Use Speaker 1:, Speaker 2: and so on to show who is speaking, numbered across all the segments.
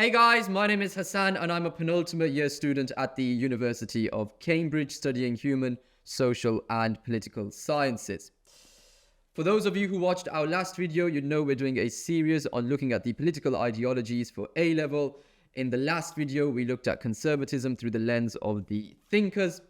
Speaker 1: Hey guys, my name is Hassan and I'm a penultimate year student at the University of Cambridge studying human, social and political sciences. For those of you who watched our last video, you know we're doing a series on looking at the political ideologies for A-level. In the last video, we looked at conservatism through the lens of the thinkers,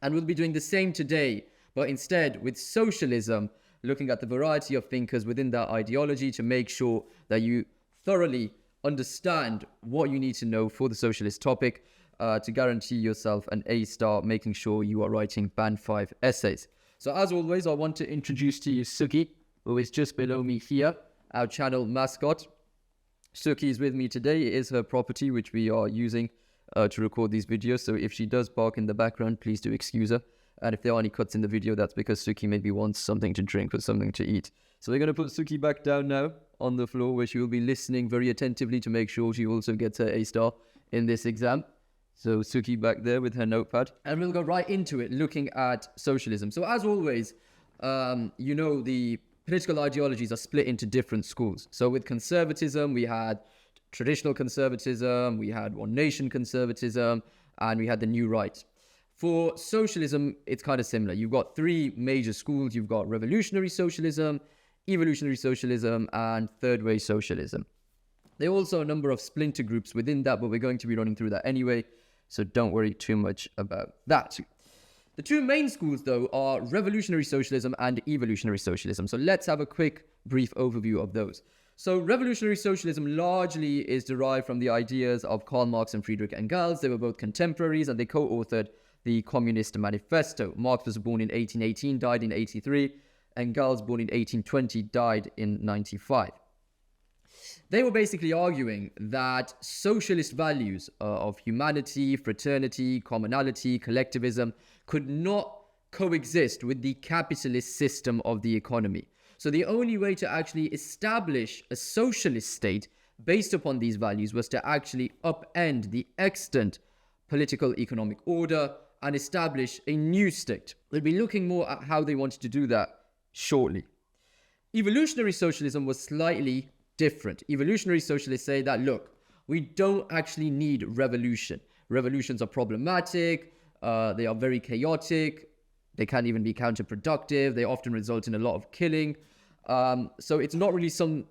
Speaker 1: and we'll be doing the same today, but instead with socialism, looking at the variety of thinkers within that ideology to make sure that you thoroughly understand what you need to know for the socialist topic to guarantee yourself an A star, making sure you are writing Band 5 essays. So as always, I want to introduce to you Suki, who is just below me here, our channel mascot. Suki is with me today. It is her property, which we are using to record these videos. So if she does bark in the background, please do excuse her. And if there are any cuts in the video, that's because Suki maybe wants something to drink or something to eat. So we're going to put Suki back down now on the floor, where she will be listening very attentively to make sure she also gets her A star in this exam. So Suki back there with her notepad. And we'll go right into it, looking at socialism. So as always, you know, the political ideologies are split into different schools. So with conservatism, we had traditional conservatism, we had one nation conservatism, and we had the new right. For socialism, it's kind of similar. You've got three major schools. You've got revolutionary socialism, evolutionary socialism, and third way socialism. There are also a number of splinter groups within that, but we're going to be running through that anyway, so don't worry too much about that. The two main schools, though, are revolutionary socialism and evolutionary socialism. So let's have a quick, brief overview of those. So revolutionary socialism largely is derived from the ideas of Karl Marx and Friedrich Engels. They were both contemporaries and they co-authored the Communist Manifesto. Marx was born in 1818, died in 1883. Engels, born in 1820, died in 1995. They were basically arguing that socialist values of humanity, fraternity, commonality, collectivism could not coexist with the capitalist system of the economy. So the only way to actually establish a socialist state based upon these values was to actually upend the extant political economic order and establish a new state. We'll be looking more at how they wanted to do that shortly. Evolutionary socialism was slightly different. Evolutionary socialists say that, look, we don't actually need revolution. Revolutions are problematic, they are very chaotic, they can even be counterproductive, they often result in a lot of killing. So it's not really something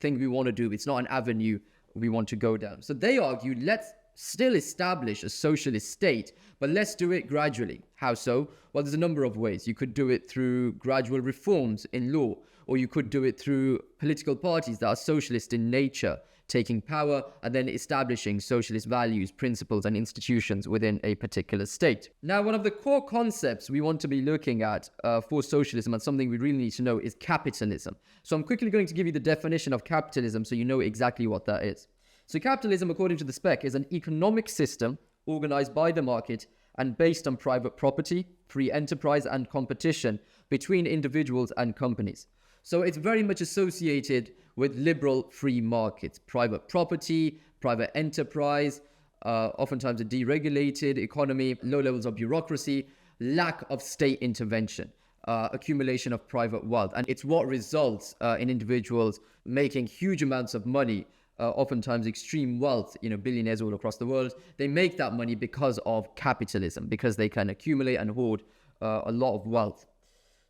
Speaker 1: we want to do. It's not an avenue we want to go down. So they argue, let's still establish a socialist state, but let's do it gradually. How so? Well, there's a number of ways. You could do it through gradual reforms in law, or you could do it through political parties that are socialist in nature, taking power and then establishing socialist values, principles, and institutions within a particular state. Now, one of the core concepts we want to be looking at for socialism, and something we really need to know, is capitalism. So I'm quickly going to give you the definition of capitalism so you know exactly what that is. So capitalism, according to the spec, is an economic system organized by the market and based on private property, free enterprise, and competition between individuals and companies. So it's very much associated with liberal free markets, private property, private enterprise, oftentimes a deregulated economy, low levels of bureaucracy, lack of state intervention, accumulation of private wealth. And it's what results in individuals making huge amounts of money, oftentimes extreme wealth, billionaires all across the world. They make that money because of capitalism, because they can accumulate and hoard a lot of wealth.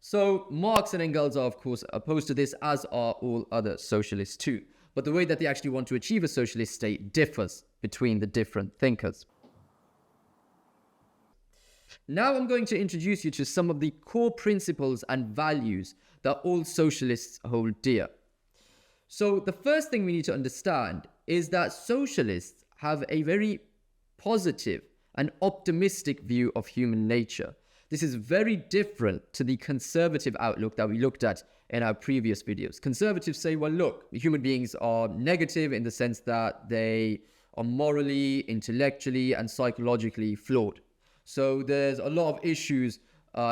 Speaker 1: So Marx and Engels are, of course, opposed to this, as are all other socialists too. But the way that they actually want to achieve a socialist state differs between the different thinkers. Now I'm going to introduce you to some of the core principles and values that all socialists hold dear. So the first thing we need to understand is that socialists have a very positive and optimistic view of human nature. This is very different to the conservative outlook that we looked at in our previous videos. Conservatives say, well, look, human beings are negative in the sense that they are morally, intellectually, and psychologically flawed. So there's a lot of issues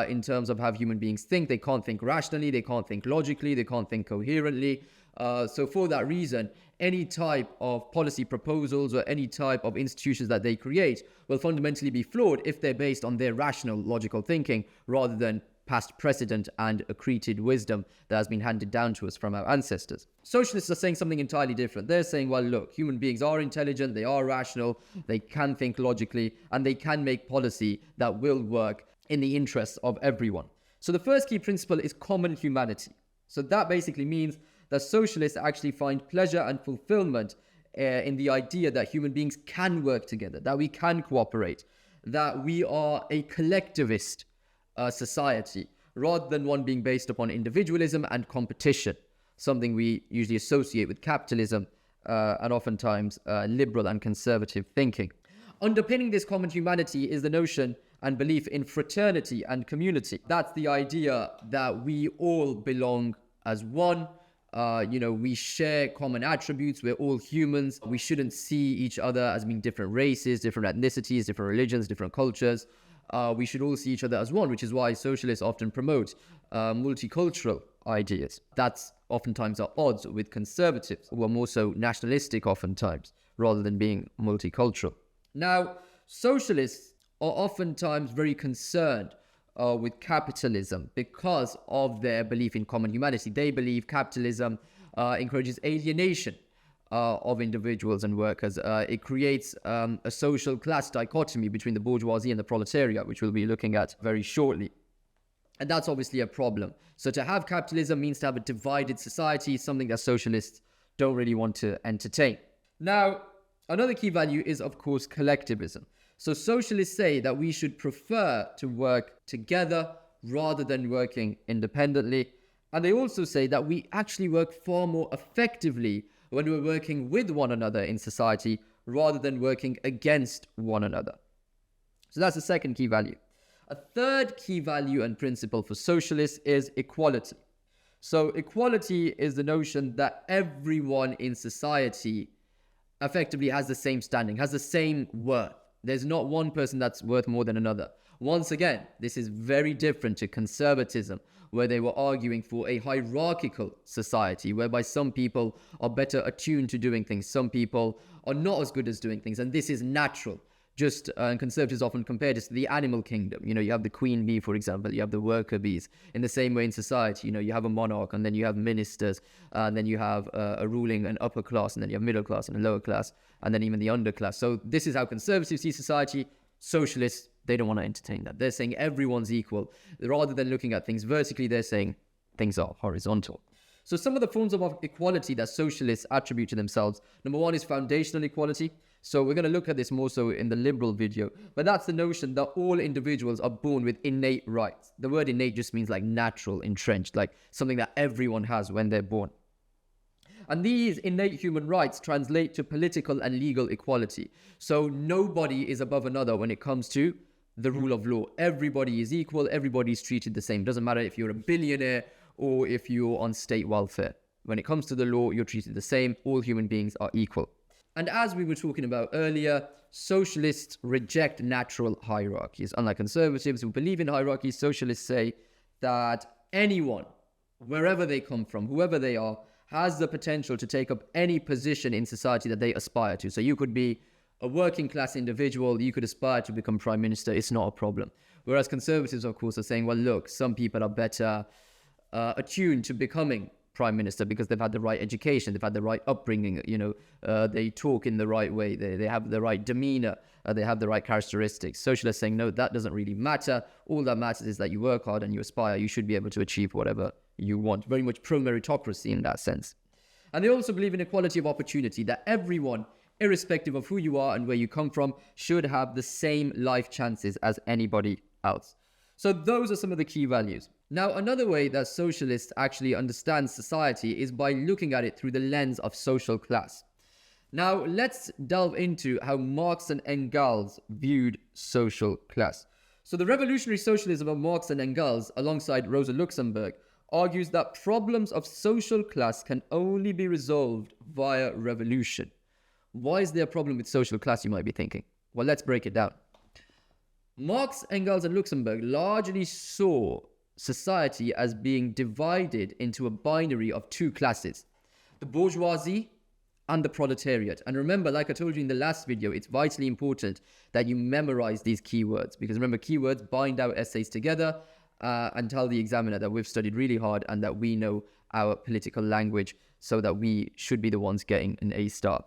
Speaker 1: in terms of how human beings think. They can't think rationally, they can't think logically, they can't think coherently. So for that reason, any type of policy proposals or any type of institutions that they create will fundamentally be flawed if they're based on their rational, logical thinking rather than past precedent and accreted wisdom that has been handed down to us from our ancestors. Socialists are saying something entirely different. They're saying, well, look, human beings are intelligent, they are rational, they can think logically, and they can make policy that will work in the interests of everyone. So the first key principle is common humanity. So that basically means that socialists actually find pleasure and fulfillment in the idea that human beings can work together, that we can cooperate, that we are a collectivist society, rather than one being based upon individualism and competition, something we usually associate with capitalism and oftentimes liberal and conservative thinking. Underpinning this common humanity is the notion and belief in fraternity and community. That's the idea that we all belong as one. We share common attributes. We're all humans. We shouldn't see each other as being different races, different ethnicities, different religions, different cultures. We should all see each other as one, which is why socialists often promote multicultural ideas. That's oftentimes at odds with conservatives, who are more so nationalistic oftentimes, rather than being multicultural. Now, socialists are oftentimes very concerned with capitalism because of their belief in common humanity. They believe capitalism encourages alienation of individuals and workers. It creates a social class dichotomy between the bourgeoisie and the proletariat, which we'll be looking at very shortly. And that's obviously a problem. So to have capitalism means to have a divided society, something that socialists don't really want to entertain. Now, another key value is, of course, collectivism. So socialists say that we should prefer to work together rather than working independently. And they also say that we actually work far more effectively when we're working with one another in society rather than working against one another. So that's the second key value. A third key value and principle for socialists is equality. So equality is the notion that everyone in society effectively has the same standing, has the same worth. There's not one person that's worth more than another. Once again, this is very different to conservatism, where they were arguing for a hierarchical society, whereby some people are better attuned to doing things, some people are not as good as doing things, and this is natural. And conservatives often compare this to the animal kingdom. You have the queen bee, for example, you have the worker bees. In the same way in society, you have a monarch, and then you have ministers, and then you have a ruling and upper class, and then you have middle class and a lower class, and then even the underclass. So this is how conservatives see society. Socialists, they don't want to entertain that. They're saying everyone's equal. Rather than looking at things vertically, they're saying things are horizontal. So some of the forms of equality that socialists attribute to themselves, number one is foundational equality. So we're going to look at this more so in the liberal video. But that's the notion that all individuals are born with innate rights. The word innate just means like natural, entrenched, like something that everyone has when they're born. And these innate human rights translate to political and legal equality. So nobody is above another when it comes to the rule of law. Everybody is equal. Everybody is treated the same. Doesn't matter if you're a billionaire or if you're on state welfare. When it comes to the law, you're treated the same. All human beings are equal. And as we were talking about earlier, socialists reject natural hierarchies. Unlike conservatives who believe in hierarchies, socialists say that anyone, wherever they come from, whoever they are, has the potential to take up any position in society that they aspire to. So you could be a working class individual, you could aspire to become prime minister, it's not a problem. Whereas conservatives, of course, are saying, well, look, some people are better attuned to becoming prime minister because they've had the right education, they've had the right upbringing, they talk in the right way, they have the right demeanor, they have the right characteristics. Socialists saying, no, that doesn't really matter. All that matters is that you work hard and you aspire. You should be able to achieve whatever you want. Very much pro-meritocracy in that sense. And they also believe in equality of opportunity, that everyone, irrespective of who you are and where you come from, should have the same life chances as anybody else. So those are some of the key values. Now, another way that socialists actually understand society is by looking at it through the lens of social class. Now, let's delve into how Marx and Engels viewed social class. So the revolutionary socialism of Marx and Engels, alongside Rosa Luxemburg, argues that problems of social class can only be resolved via revolution. Why is there a problem with social class, you might be thinking? Well, let's break it down. Marx, Engels, and Luxemburg largely saw society as being divided into a binary of two classes, the bourgeoisie and the proletariat. And remember, like I told you in the last video, it's vitally important that you memorize these keywords, because remember, keywords bind our essays together and tell the examiner that we've studied really hard and that we know our political language, so that we should be the ones getting an A star.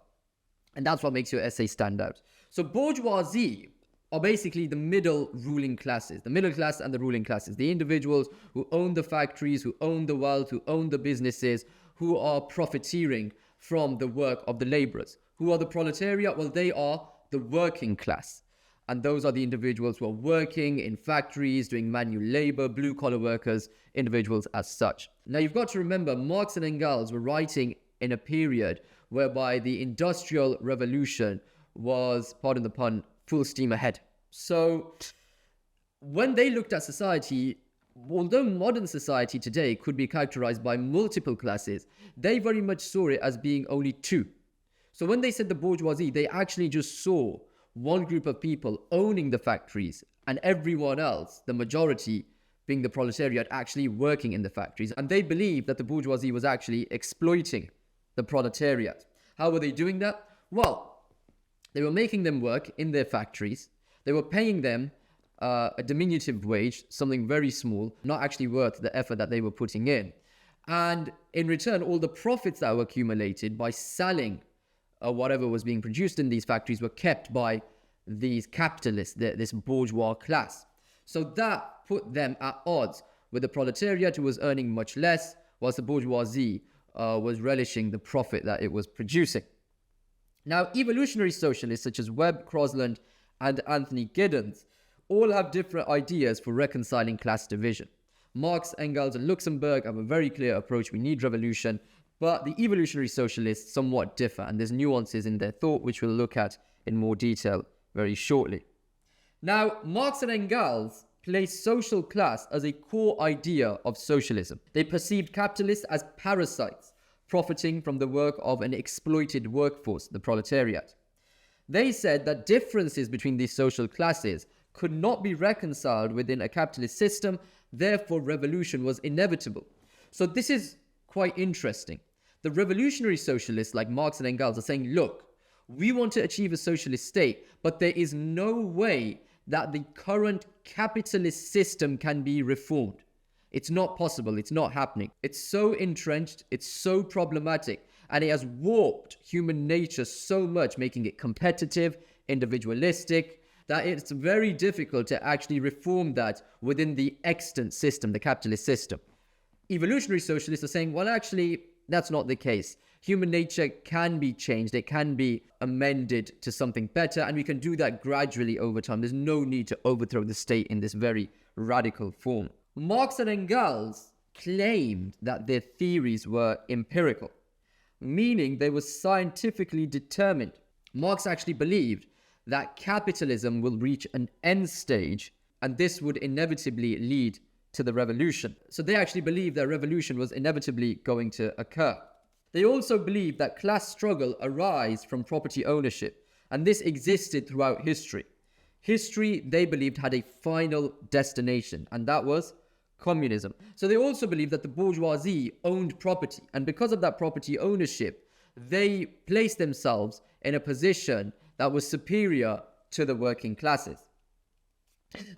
Speaker 1: And that's what makes your essay stand out. So bourgeoisie are basically the middle ruling classes, the middle class and the ruling classes, the individuals who own the factories, who own the wealth, who own the businesses, who are profiteering from the work of the laborers. Who are the proletariat? Well, they are the working class. And those are the individuals who are working in factories, doing manual labor, blue-collar workers, individuals as such. Now, you've got to remember, Marx and Engels were writing in a period whereby the Industrial Revolution was, pardon the pun, full steam ahead. So, when they looked at society, although modern society today could be characterized by multiple classes, they very much saw it as being only two. So when they said the bourgeoisie, they actually just saw one group of people owning the factories and everyone else, the majority, being the proletariat, actually working in the factories. And they believed that the bourgeoisie was actually exploiting the proletariat. How were they doing that? Well, they were making them work in their factories. They were paying them a diminutive wage, something very small, not actually worth the effort that they were putting in. And in return, all the profits that were accumulated by selling whatever was being produced in these factories were kept by these capitalists, this bourgeois class. So that put them at odds with the proletariat, who was earning much less, whilst the bourgeoisie was relishing the profit that it was producing. Now, evolutionary socialists such as Webb, Crosland, and Anthony Giddens all have different ideas for reconciling class division. Marx, Engels, and Luxemburg have a very clear approach: we need revolution. But the evolutionary socialists somewhat differ, and there's nuances in their thought which we'll look at in more detail very shortly. Now, Marx and Engels place social class as a core idea of socialism. They perceived capitalists as parasites, profiting from the work of an exploited workforce, the proletariat. They said that differences between these social classes could not be reconciled within a capitalist system, therefore revolution was inevitable. So this is quite interesting. The revolutionary socialists like Marx and Engels are saying, look, we want to achieve a socialist state, but there is no way that the current capitalist system can be reformed. It's not possible. It's not happening. It's so entrenched. It's so problematic. And it has warped human nature so much, making it competitive, individualistic, that it's very difficult to actually reform that within the extant system, the capitalist system. Evolutionary socialists are saying, well, actually, that's not the case. Human nature can be changed. It can be amended to something better, and we can do that gradually over time. There's no need to overthrow the state in this very radical form. Marx and Engels claimed that their theories were empirical, meaning they were scientifically determined. Marx actually believed that capitalism will reach an end stage, and this would inevitably lead to the revolution. So they actually believed that revolution was inevitably going to occur. They also believed that class struggle arise from property ownership, and this existed throughout history. History, they believed, had a final destination, and that was communism. So they also believed that the bourgeoisie owned property, and because of that property ownership, they placed themselves in a position that was superior to the working classes.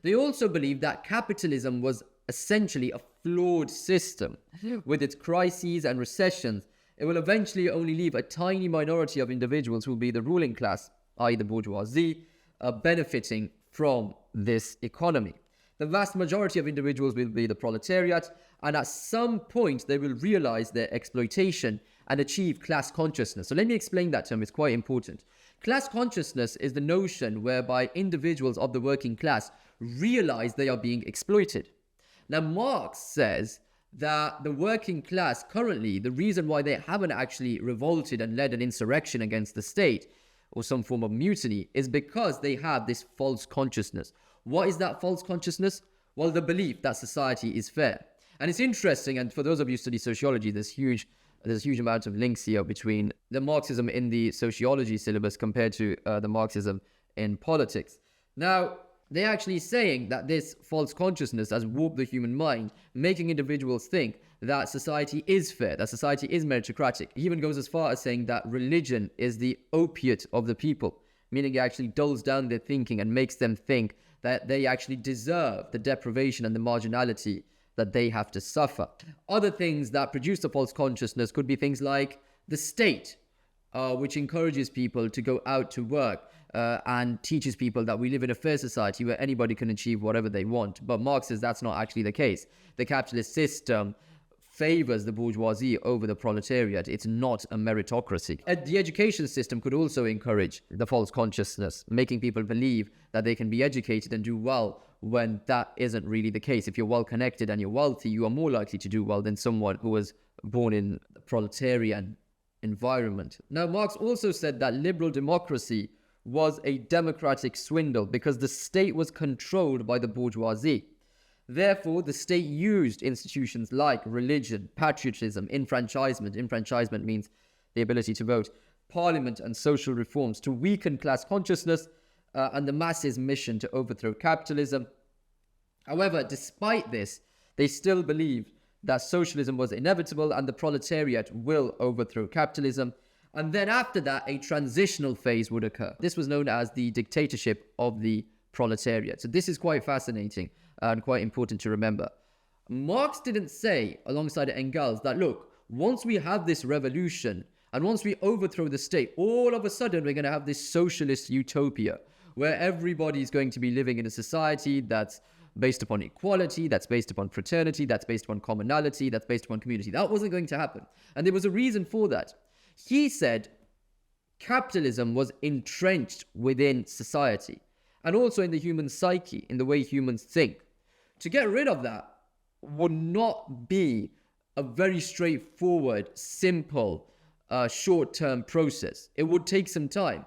Speaker 1: They also believed that capitalism was essentially a flawed system. With its crises and recessions, it will eventually only leave a tiny minority of individuals who will be the ruling class, i.e. the bourgeoisie, benefiting from this economy. The vast majority of individuals will be the proletariat, and at some point they will realize their exploitation and achieve class consciousness. So let me explain that term, it's quite important. Class consciousness is the notion whereby individuals of the working class realize they are being exploited. Now, Marx says that the working class currently, the reason why they haven't actually revolted and led an insurrection against the state or some form of mutiny is because they have this false consciousness. What is that false consciousness? Well, the belief that society is fair. And it's interesting, and for those of you who study sociology, there's huge amount of links here between the Marxism in the sociology syllabus compared to the Marxism in politics. Now, they're actually saying that this false consciousness has warped the human mind, making individuals think that society is fair, that society is meritocratic. He even goes as far as saying that religion is the opiate of the people, meaning it actually dulls down their thinking and makes them think that they actually deserve the deprivation and the marginality that they have to suffer. Other things that produce the false consciousness could be things like the state, which encourages people to go out to work and teaches people that we live in a fair society where anybody can achieve whatever they want. But Marx says that's not actually the case. The capitalist system favors the bourgeoisie over the proletariat. It's not a meritocracy. The education system could also encourage the false consciousness, making people believe that they can be educated and do well when that isn't really the case. If you're well connected and you're wealthy, you are more likely to do well than someone who was born in the proletarian environment. Now, Marx also said that liberal democracy was a democratic swindle because the state was controlled by the bourgeoisie. Therefore, the state used institutions like religion, patriotism, enfranchisement. Enfranchisement means the ability to vote, parliament, and social reforms to weaken class consciousness and the masses' mission to overthrow capitalism. However, despite this, they still believed that socialism was inevitable and the proletariat will overthrow capitalism. And then after that, a transitional phase would occur. This was known as the dictatorship of the proletariat. So this is quite fascinating and quite important to remember. Marx didn't say, alongside Engels, that look, once we have this revolution and once we overthrow the state, all of a sudden we're going to have this socialist utopia where everybody's going to be living in a society that's based upon equality, that's based upon fraternity, that's based upon commonality, that's based upon community. That wasn't going to happen. And there was a reason for that. He said capitalism was entrenched within society and also in the human psyche, in the way humans think. To get rid of that would not be a very straightforward, simple, short-term process. It would take some time.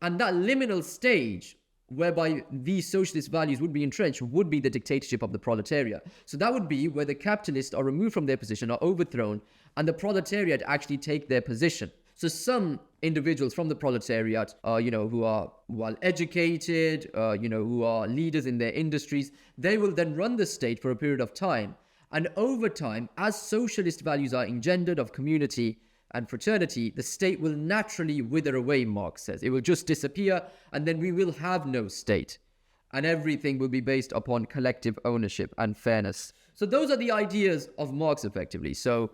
Speaker 1: And that liminal stage whereby these socialist values would be entrenched would be the dictatorship of the proletariat. So that would be where the capitalists are removed from their position, are overthrown, and the proletariat actually take their position. So some individuals from the proletariat, who are well educated, who are leaders in their industries, they will then run the state for a period of time. And over time, as socialist values are engendered of community and fraternity, the state will naturally wither away, Marx says. It will just disappear, and then we will have no state. And everything will be based upon collective ownership and fairness. So those are the ideas of Marx, effectively. So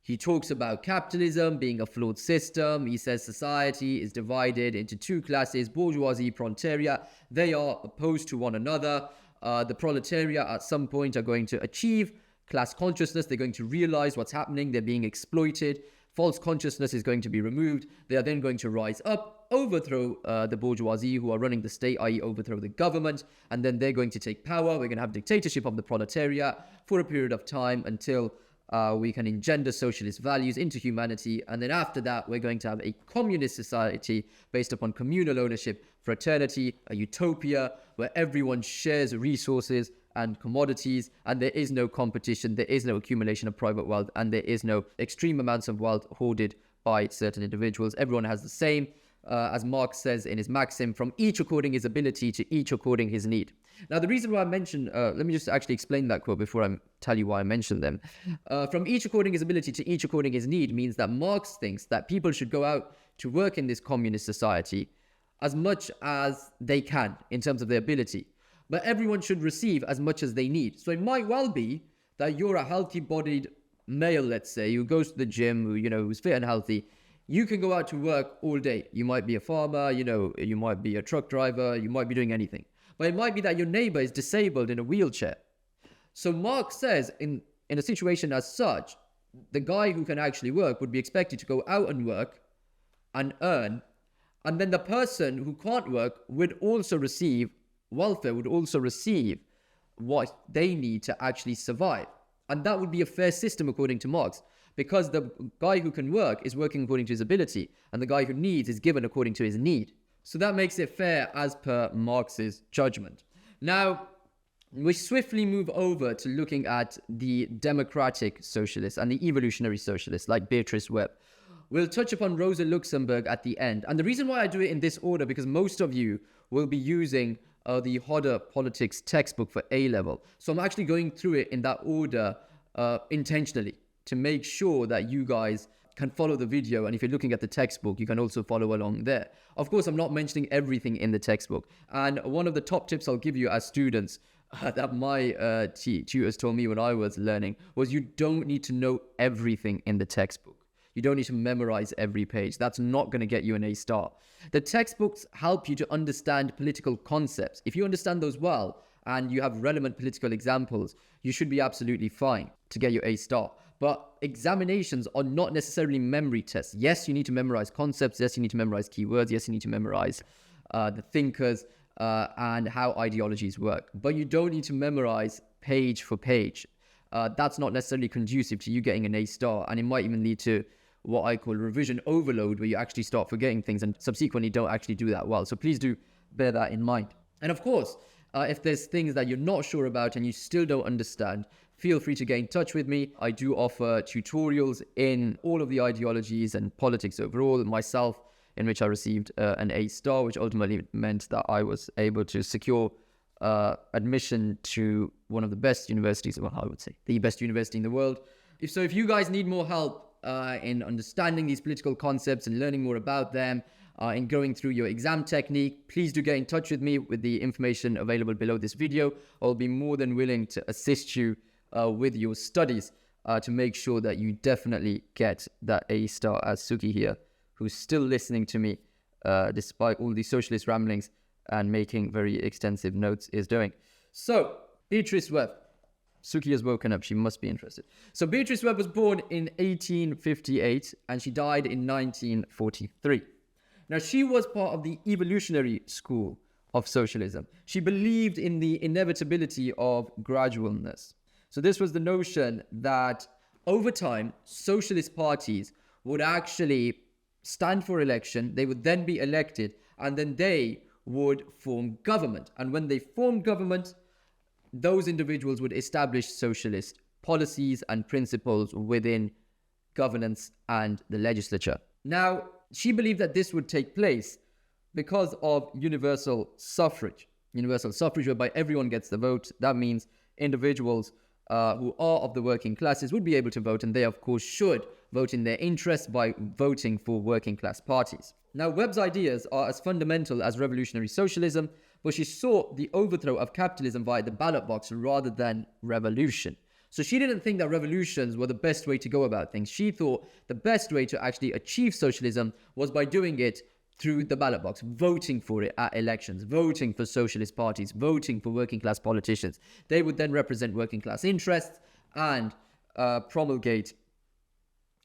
Speaker 1: he talks about capitalism being a flawed system. He says society is divided into two classes, bourgeoisie, proletariat. They are opposed to one another. The proletariat at some point are going to achieve class consciousness. They're going to realize what's happening. They're being exploited. False consciousness is going to be removed. They are then going to rise up, overthrow the bourgeoisie who are running the state, i.e. overthrow the government, and then they're going to take power. We're going to have dictatorship of the proletariat for a period of time until we can engender socialist values into humanity. And then after that, we're going to have a communist society based upon communal ownership, fraternity, a utopia where everyone shares resources and commodities, and there is no competition, there is no accumulation of private wealth, and there is no extreme amounts of wealth hoarded by certain individuals. Everyone has the same, as Marx says in his maxim, from each according his ability to each according his need. Now, the reason why I mentioned, let me just actually explain that quote before I tell you why I mentioned them. From each according his ability to each according his need means that Marx thinks that people should go out to work in this communist society as much as they can in terms of their ability. But everyone should receive as much as they need. So it might well be that you're a healthy-bodied male, let's say, who goes to the gym, who's fit and healthy. You can go out to work all day. You might be a farmer, you might be a truck driver, you might be doing anything. But it might be that your neighbor is disabled in a wheelchair. So Marx says in a situation as such, the guy who can actually work would be expected to go out and work and earn. And then the person who can't work would also receive welfare, would also receive what they need to actually survive. And that would be a fair system according to Marx, because the guy who can work is working according to his ability, and the guy who needs is given according to his need. So that makes it fair as per Marx's judgment. Now, we swiftly move over to looking at the democratic socialists and the evolutionary socialists like Beatrice Webb. We'll touch upon Rosa Luxemburg at the end. And the reason why I do it in this order, because most of you will be using the Hodder Politics textbook for A-level. So I'm actually going through it in that order intentionally to make sure that you guys can follow the video, and if you're looking at the textbook, you can also follow along there. Of course, I'm not mentioning everything in the textbook, and one of the top tips I'll give you as students that my tutors told me when I was learning was you don't need to know everything in the textbook. You don't need to memorize every page. That's not going to get you an A star. The textbooks help you to understand political concepts. If you understand those well and you have relevant political examples, you should be absolutely fine to get your A star. But examinations are not necessarily memory tests. Yes, you need to memorize concepts. Yes, you need to memorize keywords. Yes, you need to memorize the thinkers and how ideologies work. But you don't need to memorize page for page. That's not necessarily conducive to you getting an A star, and it might even lead to what I call revision overload, where you actually start forgetting things and subsequently don't actually do that well. So please do bear that in mind. And of course, if there's things that you're not sure about and you still don't understand, feel free to get in touch with me. I do offer tutorials in all of the ideologies and politics overall, myself, in which I received an A star, which ultimately meant that I was able to secure admission to one of the best universities, well, I would say the best university in the world. If you guys need more help in understanding these political concepts and learning more about them, in going through your exam technique, please do get in touch with me with the information available below this video. I'll be more than willing to assist you with your studies to make sure that you definitely get that A star, as Suki here, who's still listening to me despite all these socialist ramblings and making very extensive notes, is doing. So, Beatrice Webb. Suki has woken up. She must be interested. So Beatrice Webb was born in 1858 and she died in 1943. Now, she was part of the evolutionary school of socialism. She believed in the inevitability of gradualness. So this was the notion that over time, socialist parties would actually stand for election. They would then be elected, and then they would form government. And when they formed government, those individuals would establish socialist policies and principles within governance and the legislature. Now, she believed that this would take place because of universal suffrage. Universal suffrage, whereby everyone gets the vote. That means individuals who are of the working classes would be able to vote, and they, of course, should vote in their interest by voting for working class parties. Now, Webb's ideas are as fundamental as revolutionary socialism, but she sought the overthrow of capitalism via the ballot box rather than revolution. So she didn't think that revolutions were the best way to go about things. She thought the best way to actually achieve socialism was by doing it through the ballot box, voting for it at elections, voting for socialist parties, voting for working class politicians. They would then represent working class interests and promulgate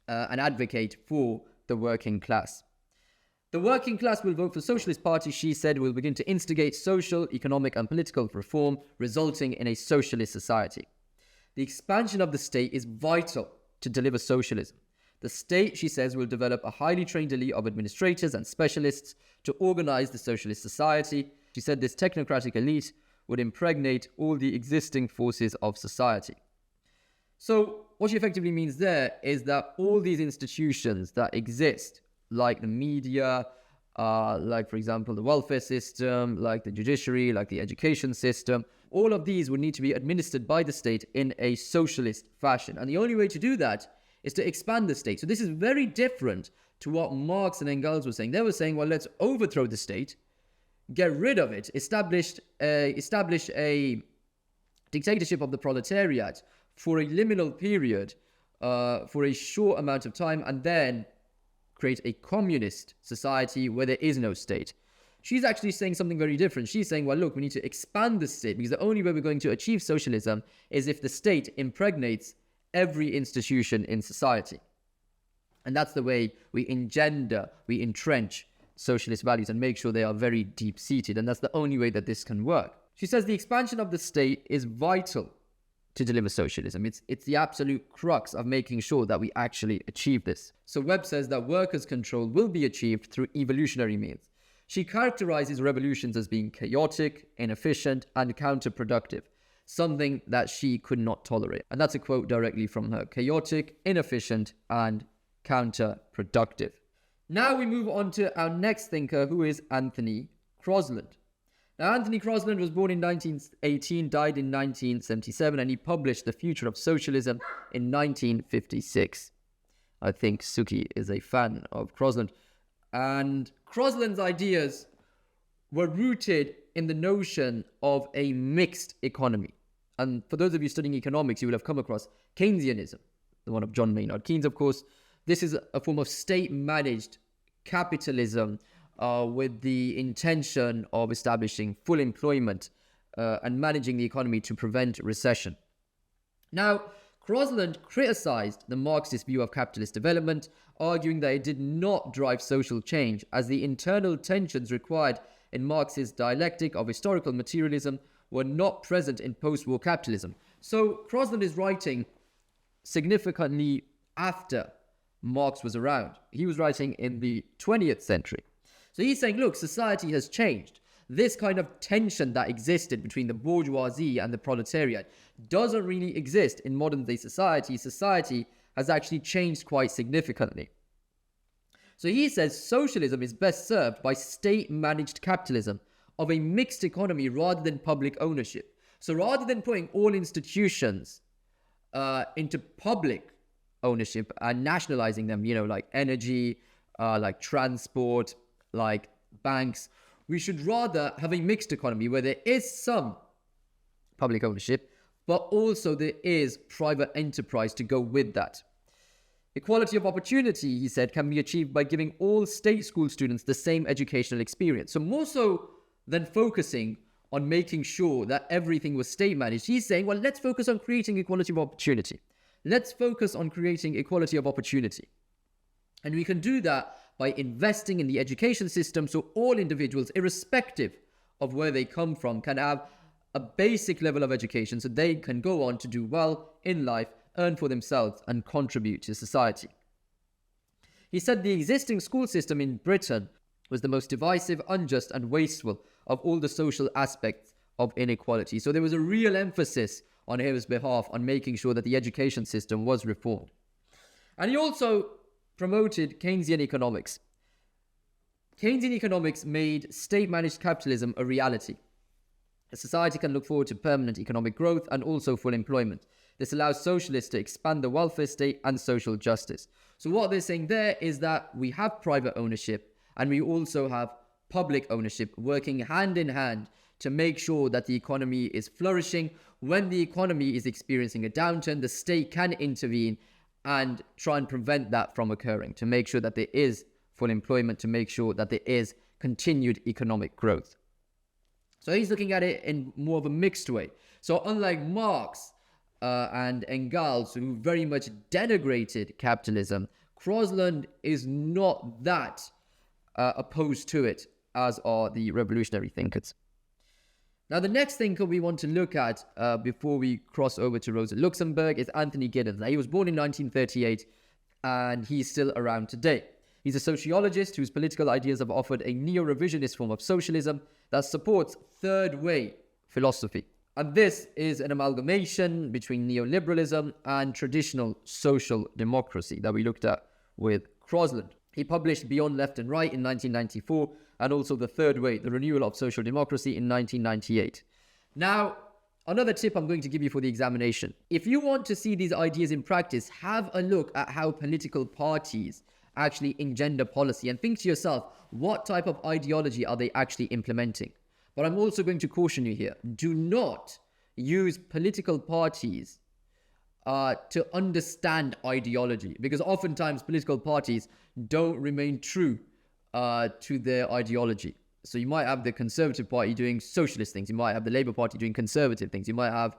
Speaker 1: and advocate for the working class. The working class will vote for socialist parties, she said, will begin to instigate social, economic and political reform, resulting in a socialist society. The expansion of the state is vital to deliver socialism. The state, she says, will develop a highly trained elite of administrators and specialists to organize the socialist society. She said this technocratic elite would impregnate all the existing forces of society. So what she effectively means there is that all these institutions that exist, like the media, like, for example, the welfare system, like the judiciary, like the education system, all of these would need to be administered by the state in a socialist fashion. And the only way to do that is to expand the state. So this is very different to what Marx and Engels were saying. They were saying, well, let's overthrow the state, get rid of it, establish a dictatorship of the proletariat for a liminal period, for a short amount of time, and then create a communist society where there is no state. She's actually saying something very different. She's saying, well, look, we need to expand the state, because the only way we're going to achieve socialism is if the state impregnates every institution in society. And that's the way we engender, we entrench socialist values and make sure they are very deep-seated. And that's the only way that this can work. She says the expansion of the state is vital to deliver socialism. It's the absolute crux of making sure that we actually achieve this. So Webb says that workers' control will be achieved through evolutionary means. She characterizes revolutions as being chaotic, inefficient, and counterproductive, something that she could not tolerate. And that's a quote directly from her: chaotic, inefficient, and counterproductive. Now we move on to our next thinker, who is Anthony Crosland. Now, Anthony Crosland was born in 1918, died in 1977, and he published The Future of Socialism in 1956. I think Suki is a fan of Crosland. And Crosland's ideas were rooted in the notion of a mixed economy. And for those of you studying economics, you will have come across Keynesianism, the one of John Maynard Keynes, of course. This is a form of state-managed capitalism with the intention of establishing full employment and managing the economy to prevent recession. Now, Crosland criticized the Marxist view of capitalist development, arguing that it did not drive social change, as the internal tensions required in Marx's dialectic of historical materialism were not present in post-war capitalism. So Crosland is writing significantly after Marx was around. He was writing in the 20th century. So he's saying, look, society has changed. This kind of tension that existed between the bourgeoisie and the proletariat doesn't really exist in modern day society. Society has actually changed quite significantly. So he says socialism is best served by state-managed capitalism of a mixed economy rather than public ownership. So rather than putting all institutions into public ownership and nationalizing them, like energy, like transport, like banks, we should rather have a mixed economy where there is some public ownership, but also there is private enterprise to go with that. Equality of opportunity, he said, can be achieved by giving all state school students the same educational experience. So more so than focusing on making sure that everything was state managed, he's saying, well, let's focus on creating equality of opportunity. Let's focus on creating equality of opportunity. And we can do that by investing in the education system so all individuals, irrespective of where they come from, can have a basic level of education so they can go on to do well in life, earn for themselves, and contribute to society. He said the existing school system in Britain was the most divisive, unjust, and wasteful of all the social aspects of inequality. So there was a real emphasis on his behalf on making sure that the education system was reformed. And he also promoted Keynesian economics. Keynesian economics made state-managed capitalism a reality. A society can look forward to permanent economic growth and also full employment. This allows socialists to expand the welfare state and social justice. So what they're saying there is that we have private ownership and we also have public ownership working hand in hand to make sure that the economy is flourishing. When the economy is experiencing a downturn, the state can intervene and try and prevent that from occurring, to make sure that there is full employment, to make sure that there is continued economic growth. So he's looking at it in more of a mixed way. So unlike Marx and Engels, who very much denigrated capitalism, Crosland is not that opposed to it, as are the revolutionary thinkers. Now, the next thinker we want to look at before we cross over to Rosa Luxemburg is Anthony Giddens. Now, he was born in 1938 and he's still around today. He's a sociologist whose political ideas have offered a neo-revisionist form of socialism that supports third way philosophy. And this is an amalgamation between neoliberalism and traditional social democracy that we looked at with Crosland. He published Beyond Left and Right in 1994 and also The Third Way, The Renewal of Social Democracy in 1998. Now, another tip I'm going to give you for the examination. If you want to see these ideas in practice, have a look at how political parties actually engender policy and think to yourself, what type of ideology are they actually implementing? But I'm also going to caution you here. Do not use political parties to understand ideology, because oftentimes political parties don't remain true to their ideology. So you might have the Conservative Party doing socialist things. You might have the Labour Party doing conservative things. You might have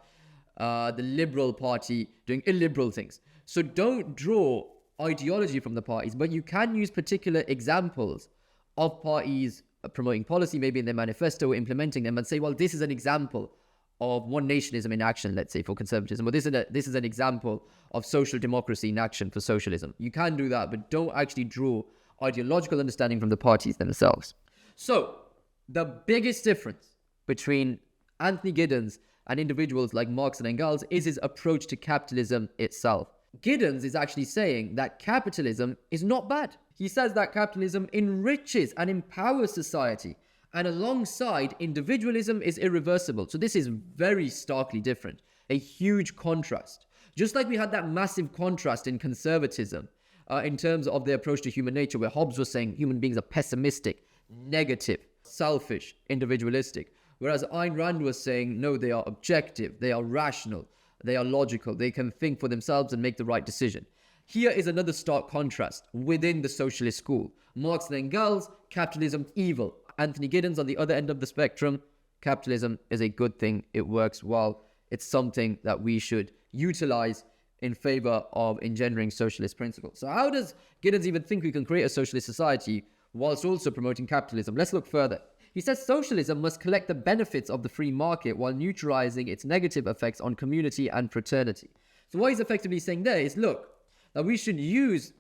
Speaker 1: the Liberal Party doing illiberal things. So don't draw ideology from the parties, but you can use particular examples of parties promoting policy, maybe in their manifesto, or implementing them, and say, well, this is an example of one nationism in action, let's say, for conservatism, or this is an example of social democracy in action for socialism. You can do that, but don't actually draw ideological understanding from the parties themselves. So, the biggest difference between Anthony Giddens and individuals like Marx and Engels is his approach to capitalism itself. Giddens is actually saying that capitalism is not bad. He says that capitalism enriches and empowers society, and alongside, individualism is irreversible. So this is very starkly different, a huge contrast. Just like we had that massive contrast in conservatism in terms of their approach to human nature, where Hobbes was saying human beings are pessimistic, negative, selfish, individualistic. Whereas Ayn Rand was saying, no, they are objective, they are rational, they are logical, they can think for themselves and make the right decision. Here is another stark contrast within the socialist school. Marx and Engels, capitalism, evil. Anthony Giddens on the other end of the spectrum, capitalism is a good thing, it works well, it's something that we should utilize in favor of engendering socialist principles. So how does Giddens even think we can create a socialist society whilst also promoting capitalism? Let's look further. He says socialism must collect the benefits of the free market while neutralizing its negative effects on community and fraternity. So what he's effectively saying there is, look, that we should use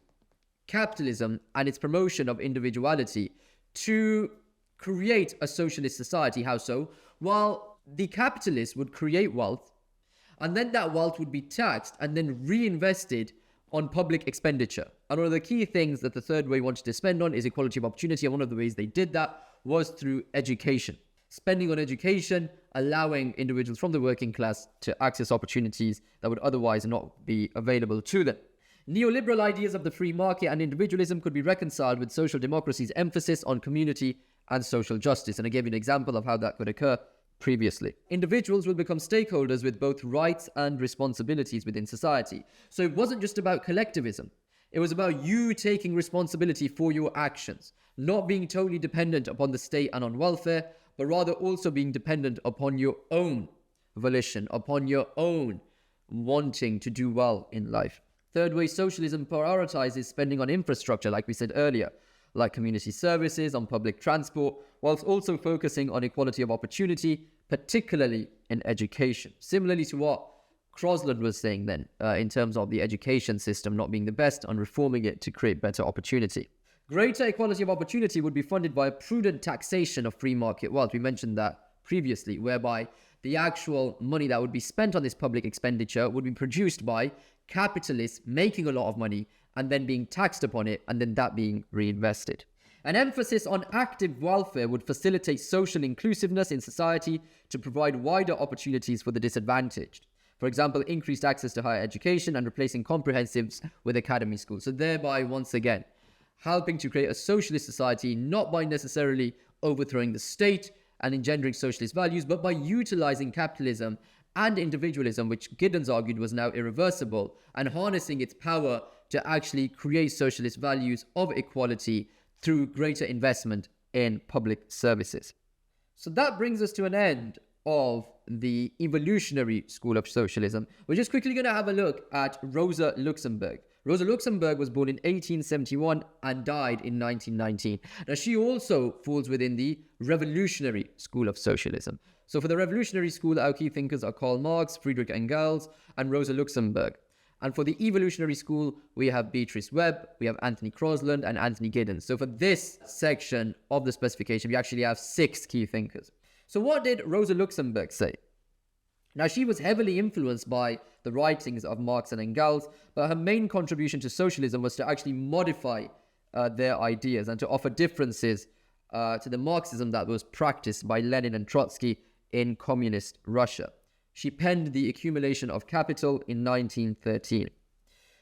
Speaker 1: capitalism and its promotion of individuality to create a socialist society. How so? While the capitalists would create wealth, and then that wealth would be taxed and then reinvested on public expenditure. And one of the key things that the third way wanted to spend on is equality of opportunity. And one of the ways they did that was through education. Spending on education, allowing individuals from the working class to access opportunities that would otherwise not be available to them. Neoliberal ideas of the free market and individualism could be reconciled with social democracy's emphasis on community and social justice. And I gave you an example of how that could occur previously. Individuals will become stakeholders with both rights and responsibilities within society. So it wasn't just about collectivism. It was about you taking responsibility for your actions, not being totally dependent upon the state and on welfare, but rather also being dependent upon your own volition, upon your own wanting to do well in life. Third way, socialism prioritizes spending on infrastructure, like we said earlier, like community services, on public transport, whilst also focusing on equality of opportunity, particularly in education. Similarly to what Crosland was saying then, in terms of the education system not being the best, and reforming it to create better opportunity. Greater equality of opportunity would be funded by a prudent taxation of free market wealth. We mentioned that previously, whereby the actual money that would be spent on this public expenditure would be produced by capitalists making a lot of money and then being taxed upon it, and then that being reinvested. An emphasis on active welfare would facilitate social inclusiveness in society to provide wider opportunities for the disadvantaged. For example, increased access to higher education and replacing comprehensives with academy schools. So thereby, once again, helping to create a socialist society, not by necessarily overthrowing the state and engendering socialist values, but by utilizing capitalism and individualism, which Giddens argued was now irreversible, and harnessing its power to actually create socialist values of equality through greater investment in public services. So that brings us to an end of the evolutionary school of socialism. We're just quickly going to have a look at Rosa Luxemburg. Rosa Luxemburg was born in 1871 and died in 1919. Now, she also falls within the revolutionary school of socialism. So for the revolutionary school, our key thinkers are Karl Marx, Friedrich Engels, and Rosa Luxemburg. And for the evolutionary school, we have Beatrice Webb, we have Anthony Crosland, and Anthony Giddens. So for this section of the specification, we actually have 6 key thinkers. So what did Rosa Luxemburg say? Now, she was heavily influenced by the writings of Marx and Engels, but her main contribution to socialism was to actually modify their ideas and to offer differences to the Marxism that was practiced by Lenin and Trotsky in communist Russia. She penned The Accumulation of Capital in 1913.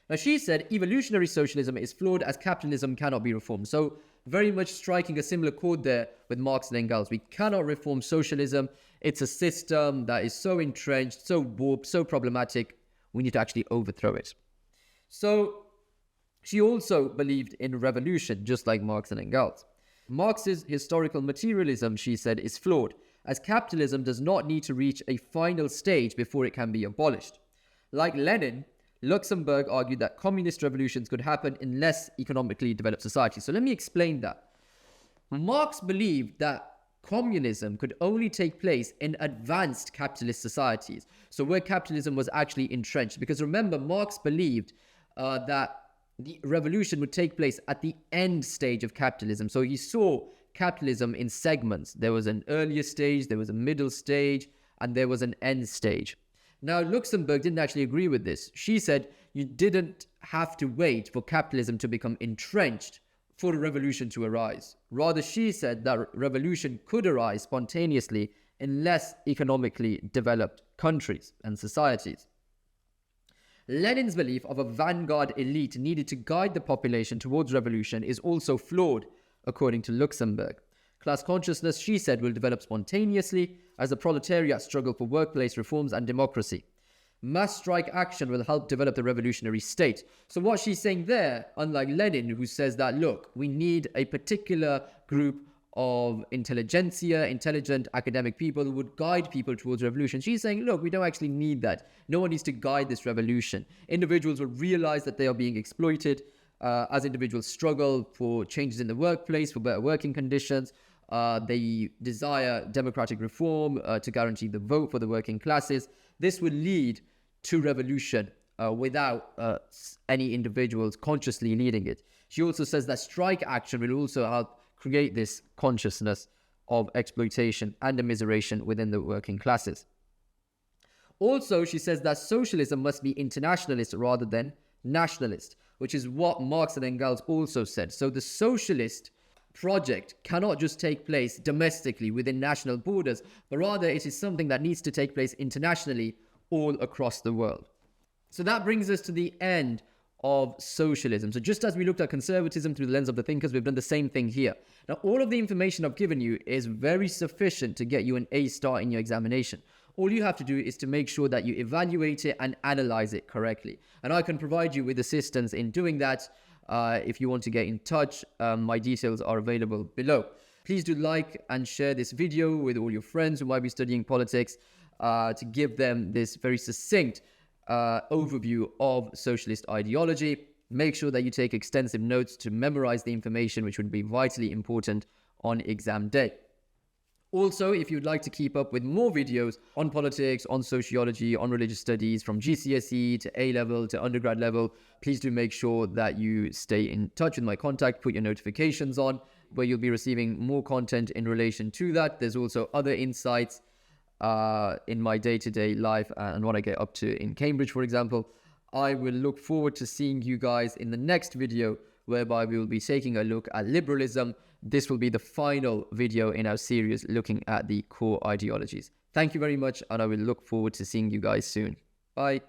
Speaker 1: Now, she said evolutionary socialism is flawed as capitalism cannot be reformed. So very much striking a similar chord there with Marx and Engels. We cannot reform socialism. It's a system that is so entrenched, so warped, so problematic. We need to actually overthrow it. So she also believed in revolution, just like Marx and Engels. Marx's historical materialism, she said, is flawed, as capitalism does not need to reach a final stage before it can be abolished. Like Lenin, Luxemburg argued that communist revolutions could happen in less economically developed societies. So let me explain that. Marx believed that communism could only take place in advanced capitalist societies, so where capitalism was actually entrenched. Because remember, Marx believed that the revolution would take place at the end stage of capitalism. So he saw capitalism in segments. There was an earlier stage, there was a middle stage, and there was an end stage. Now, Luxemburg didn't actually agree with this. She said you didn't have to wait for capitalism to become entrenched for a revolution to arise. Rather, she said that revolution could arise spontaneously in less economically developed countries and societies. Lenin's belief of a vanguard elite needed to guide the population towards revolution is also flawed, according to Luxemburg. Class consciousness, she said, will develop spontaneously as the proletariat struggle for workplace reforms and democracy. Mass strike action will help develop the revolutionary state. So what she's saying there, unlike Lenin, who says that, look, we need a particular group of intelligentsia, intelligent academic people who would guide people towards revolution. She's saying, look, we don't actually need that. No one needs to guide this revolution. Individuals will realize that they are being exploited as individuals struggle for changes in the workplace, for better working conditions. They desire democratic reform to guarantee the vote for the working classes. This will lead to revolution without any individuals consciously leading it. She also says that strike action will also help create this consciousness of exploitation and immiseration within the working classes. Also, she says that socialism must be internationalist rather than nationalist, which is what Marx and Engels also said. So the socialist project cannot just take place domestically within national borders, but rather it is something that needs to take place internationally all across the world. So that brings us to the end of socialism. So just as we looked at conservatism through the lens of the thinkers, we've done the same thing here. Now, all of the information I've given you is very sufficient to get you an A star in your examination. All you have to do is to make sure that you evaluate it and analyze it correctly. And I can provide you with assistance in doing that. If you want to get in touch, my details are available below. Please do like and share this video with all your friends who might be studying politics to give them this very succinct overview of socialist ideology. Make sure that you take extensive notes to memorize the information, which would be vitally important on exam day. Also, if you'd like to keep up with more videos on politics, on sociology, on religious studies from GCSE to A-level to undergrad level, please do make sure that you stay in touch with my contact, put your notifications on, where you'll be receiving more content in relation to that. There's also other insights in my day-to-day life and what I get up to in Cambridge, for example. I will look forward to seeing you guys in the next video, whereby we will be taking a look at liberalism. This will be the final video in our series looking at the core ideologies. Thank you very much, and I will look forward to seeing you guys soon. Bye.